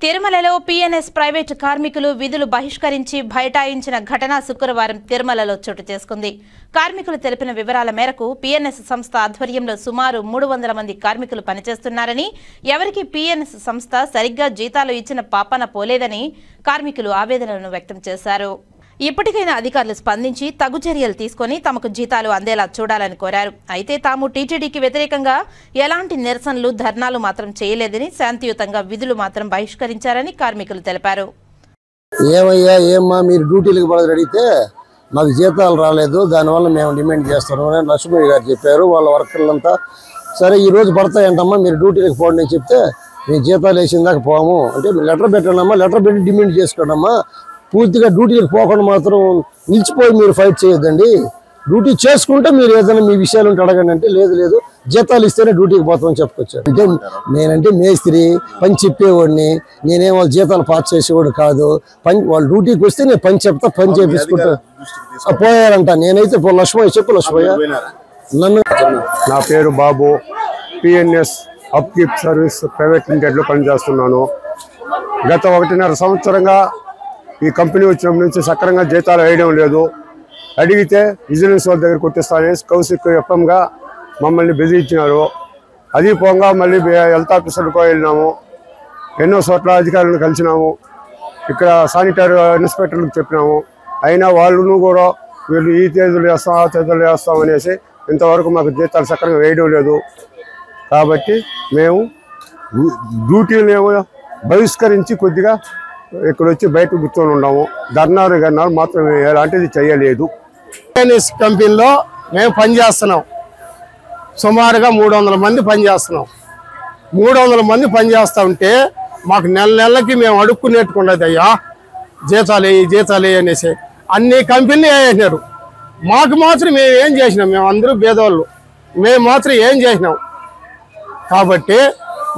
తిరుమలలో PNS private కార్మికులు విధులు బహిష్కరించి బైఠాయించిన ఘటన శుక్రవారం తిరుమలలో చోటు చేసుకుంది. కార్మికులు తెలిపిన వివరాల మేరకు పిఎన్ఎస్ సంస్థ ఆధ్వర్యంలో సుమారు 300 మంది కార్మికులు పనిచేస్తున్నారని, ఎవరికి పిఎన్ఎస్ సంస్థ సరిగ్గా జీతాలు ఇచ్చిన పాపాన పోలేదని కార్మికులు ఆవేదనను వ్యక్తం చేశారు. ఇప్పటికైనా అధికారులు స్పందించి తగు చర్యలు తీసుకుని తమకు జీతాలు అందేలా చూడాలని కోరారు. అయితే తాము టీటీడీకి వ్యతిరేకంగా ఎలాంటి నిరసనలు, ధర్నాలు మాత్రం చేయలేదని, శాంతియుతంగా విధులు మాత్రం బహిష్కరించారని కార్మికులు తెలిపారు. ఏమయ్యా ఏమ్మా మీరు డ్యూటీలకు పడదు అడిగితే మాకు జీతాలు రాలేదు, దానివల్ల మేము డిమాండ్ చేస్తున్నాం అని లక్ష్మయ్య గారు చెప్పారు. వాళ్ళ వర్కర్లంతా సరే ఈరోజు పడతాయంటమ్మా మీరు డ్యూటీలకు పోండి అని చెప్తే మేము జీతాలు వేసిందాక పోము అంటే లెటర్ పెట్టండమ్మా, లెటర్ పెట్టి డిమాండ్ చేసుకోండమ్మా, పూర్తిగా డ్యూటీలకు పోకుండా మాత్రం నిలిచిపోయి మీరు ఫైట్ చేయొద్దండి, డ్యూటీ చేసుకుంటే మీరు ఏదైనా మీ విషయాలు ఉంటే అడగండి అంటే లేదు జీతాలు ఇస్తేనే డ్యూటీకి పోతామని చెప్పుకొచ్చారు. అంటే నేనంటే మేస్త్రి పని చెప్పేవాడిని, నేనేం వాళ్ళ జీతాలు పాస్ చేసేవాడు కాదు. వాళ్ళు డ్యూటీకి వస్తే నేను పని చెప్తా, పని చేపించుకుంటా పోయారంట. నేనైతే లక్ష్మయ్య చెప్పు లక్ష్మయ్య నన్ను. నా పేరు బాబు, పిఎన్ఎస్ అప్కీప్ సర్వీస్ ప్రైవేట్ లిమిటెడ్లో పనిచేస్తున్నాను. గత 1.5 సంవత్సరంగా ఈ కంపెనీ వచ్చినప్పటి నుంచి సక్రంగా జీతాలు వేయడం లేదు. అడిగితే విజిలెన్స్ వాళ్ళ దగ్గర కొట్టిస్తానని కౌశిక్ ఎఫ్ఎంగా మమ్మల్ని బెదిరించినారు. అది పోగా మళ్ళీ హెల్త్ ఆఫీసర్కి వెళ్ళినాము, ఎన్నో చోట్ల అధికారులను కలిసినాము, ఇక్కడ శానిటరీ ఇన్స్పెక్టర్లకు చెప్పినాము. అయినా వాళ్ళను కూడా వీళ్ళు ఈ తేదీలు వేస్తాం ఆ తేదీలు వేస్తాం అనేసి ఇంతవరకు మాకు జీతాలు సక్రంగా వేయడం లేదు. కాబట్టి మేము డ్యూటీలు బహిష్కరించి కొద్దిగా ఇక్కడ వచ్చి బయట కూర్చొని ఉన్నాము. ధర్నాలు మాత్రం ఎలాంటిది చేయలేదు. పిఎన్ఎస్ కంపెనీలో మేము పనిచేస్తున్నాం. సుమారుగా 300 మంది పనిచేస్తున్నాం. 300 మంది పనిచేస్తూ ఉంటే మాకు నెలకి మేము అడుక్కునేట్టుకున్నది అయ్యా జీతాలు అనేసి అన్ని కంపెనీలు వేసినారు. మాకు మాత్రం మేము ఏం చేసినాం, మేము అందరూ పేదవాళ్ళు, మేము మాత్రం ఏం చేసినాం. కాబట్టి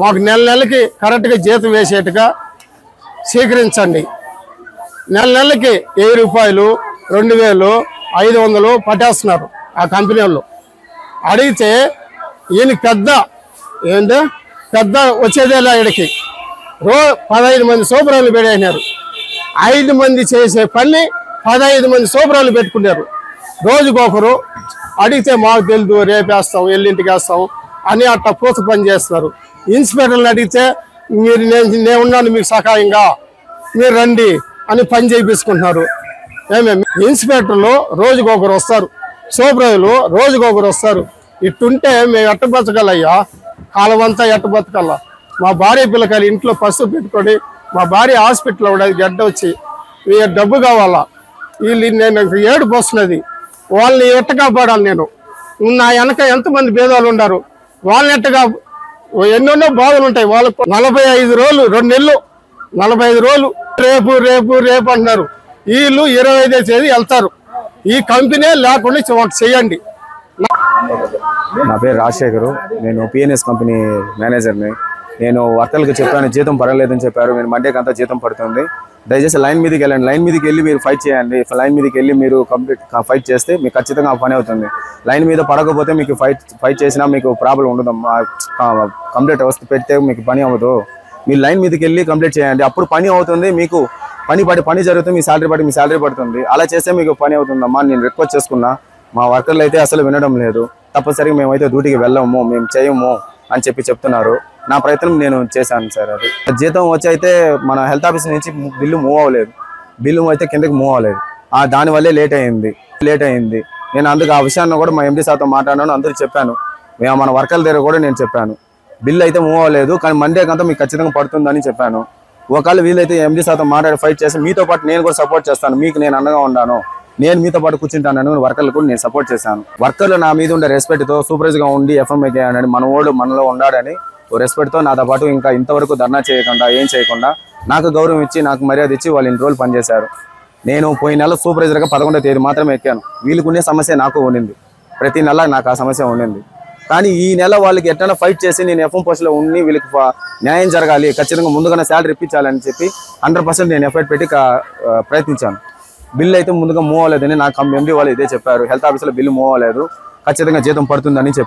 మాకు నెలకి కరెక్ట్గా జీతం వేసేట్టుగా స్వీకరించండి. నెలకి 1000 రూపాయలు 2000 500 పట్టేస్తున్నారు ఆ కంపెనీ వాళ్ళు. అడిగితే ఈయన పెద్ద వచ్చేదేలా ఈడికి 15 మంది సూపరాలు పెట్టేసినారు. 5 మంది చేసే పని 15 మంది సూపరాలు పెట్టుకున్నారు. రోజుకొకరు అడిగితే మాకు తెలుదు, రేపేస్తాం ఎల్లింటికి వేస్తాం అని అట్లా పూస పని చేస్తున్నారు. ఇన్స్పెక్టర్లు అడిగితే మీరు నేను ఉన్నాను మీకు సహాయంగా మీరు రండి అని పని చేయించుకుంటున్నారు. ఇన్స్పెక్టర్లు రోజుకొకరు వస్తారు, సూపర్వైజర్లు రోజుకొకరు వస్తారు. ఇట్టుంటే మేము ఎట్ట బతకాలయ్యా, కాలం అంతా ఎట్ట బతకాల. మా భార్య పిల్లకాయలు ఇంట్లో పసుపు పెట్టుకొని, మా భార్య హాస్పిటల్లో ఉండేది, గడ్డ వచ్చి డబ్బు కావాలా, వీళ్ళు నేను ఏడుపు వస్తున్నది, వాళ్ళని ఎట్ట కాపాడాలి. నేను నా వెనక ఎంతమంది భేదాలు ఉన్నారు, వాళ్ళని ఎట్టగా ఎన్నెన్నో బాధలు ఉంటాయి. వాళ్ళకు 45 రోజులు 2 నెలలు 45 రోజులు రేపు రేపు రేపు అంటున్నారు. వీళ్ళు 25వ తేదీ వెళ్తారు. ఈ కంపెనీ లేకుండా చేయండి. నా పేరు రాజశేఖరు, నేను పిఎన్ఎస్ కంపెనీ మేనేజర్ని. నేను వర్కర్లకు చెప్పాను జీతం పడలేదని చెప్పారు. మీరు మండేకి అంతా జీతం పడుతుంది, దయచేసి లైన్ మీదకి వెళ్ళండి, లైన్ మీదకి వెళ్ళి మీరు ఫైట్ చేయండి. లైన్ మీదకి వెళ్ళి మీరు ఫైట్ చేస్తే మీకు ఖచ్చితంగా పని అవుతుంది. లైన్ మీద పడకపోతే మీకు ఫైట్ చేసినా మీకు ప్రాబ్లం ఉండదు. కంప్లీట్ వస్తే పెడితే మీకు పని అవ్వదు. మీరు లైన్ మీదకి వెళ్ళి కంప్లీట్ చేయండి, అప్పుడు పని అవుతుంది. మీకు పని జరుగుతుంది, మీ శాలరీ పడుతుంది. అలా చేస్తే మీకు పని అవుతుందమ్మా. నేను రిక్వెస్ట్ చేసుకున్నా, మా వర్కర్లు అయితే అసలు వినడం లేదు. తప్పనిసరిగా మేమైతే డ్యూటీకి వెళ్ళము, మేము చేయము అని చెప్తున్నారు. నా ప్రయత్నం నేను చేశాను సార్. అది జీతం వచ్చి అయితే మన హెల్త్ ఆఫీస్ నుంచి బిల్లు మూవ్ అవ్వలేదు, బిల్లు అయితే కిందకి మూవ్ అవ్వలేదు. దానివల్లే లేట్ అయింది. నేను అందుకు ఆ విషయాన్ని కూడా మా ఎండీ సార్తో మాట్లాడాను, అందరికీ చెప్పాను. మన వర్కర్ల దగ్గర కూడా నేను చెప్పాను, బిల్లు అయితే మూవ్ అవ్వలేదు కానీ మండేకి అంతా మీకు ఖచ్చితంగా పడుతుందని చెప్పాను. ఒకవేళ వీళ్ళైతే ఎండీ సార్తో మాట్లాడి ఫైట్ చేసి మీతో పాటు నేను కూడా సపోర్ట్ చేస్తాను, మీకు నేను అండగా ఉన్నాను, నేను మీతో పాటు కూర్చుంటాను వర్కర్లు కూడా నేను సపోర్ట్ చేశాను. వర్కర్లు నా మీద ఉండే రెస్పెక్ట్తో సూపర్వైజర్గా ఉండి ఎఫ్ఎంఏ అని మనలో ఉండాడని రెస్పెక్ట్తో నాతో పాటు ఇంకా ఇంతవరకు ధర్నా చేయకుండా ఏం చేయకుండా నాకు గౌరవం ఇచ్చి నాకు మర్యాద ఇచ్చి వాళ్ళు ఇన్ని రోజులు పనిచేశారు. నేను పోయిన నెల సూపర్వైజర్గా 11వ తేదీ మాత్రమే ఎక్కాను. వీళ్ళకు ఉండే సమస్య నాకు ఉండింది, ప్రతి నెల నాకు ఆ సమస్య ఉండింది. కానీ ఈ నెల వాళ్ళకి ఎట్లా ఫైట్ చేసి నేను ఎఫ్ఎం పోస్ట్లో ఉండి వీళ్ళకి న్యాయం జరగాలి, ఖచ్చితంగా ముందుగానే శాలరీ ఇప్పించాలని చెప్పి 100% నేను ఎఫర్ట్ పెట్టి ప్రయత్నించాను. బిల్లు అయితే ముందుగా మూవ్ అవ్వలేదని నాకు ఎండీ వాళ్ళు ఇదే చెప్పారు. హెల్త్ ఆఫీస్లో బిల్లు మూవ్ అవ్వలేదు, ఖచ్చితంగా జీతం పడుతుందని చెప్పారు.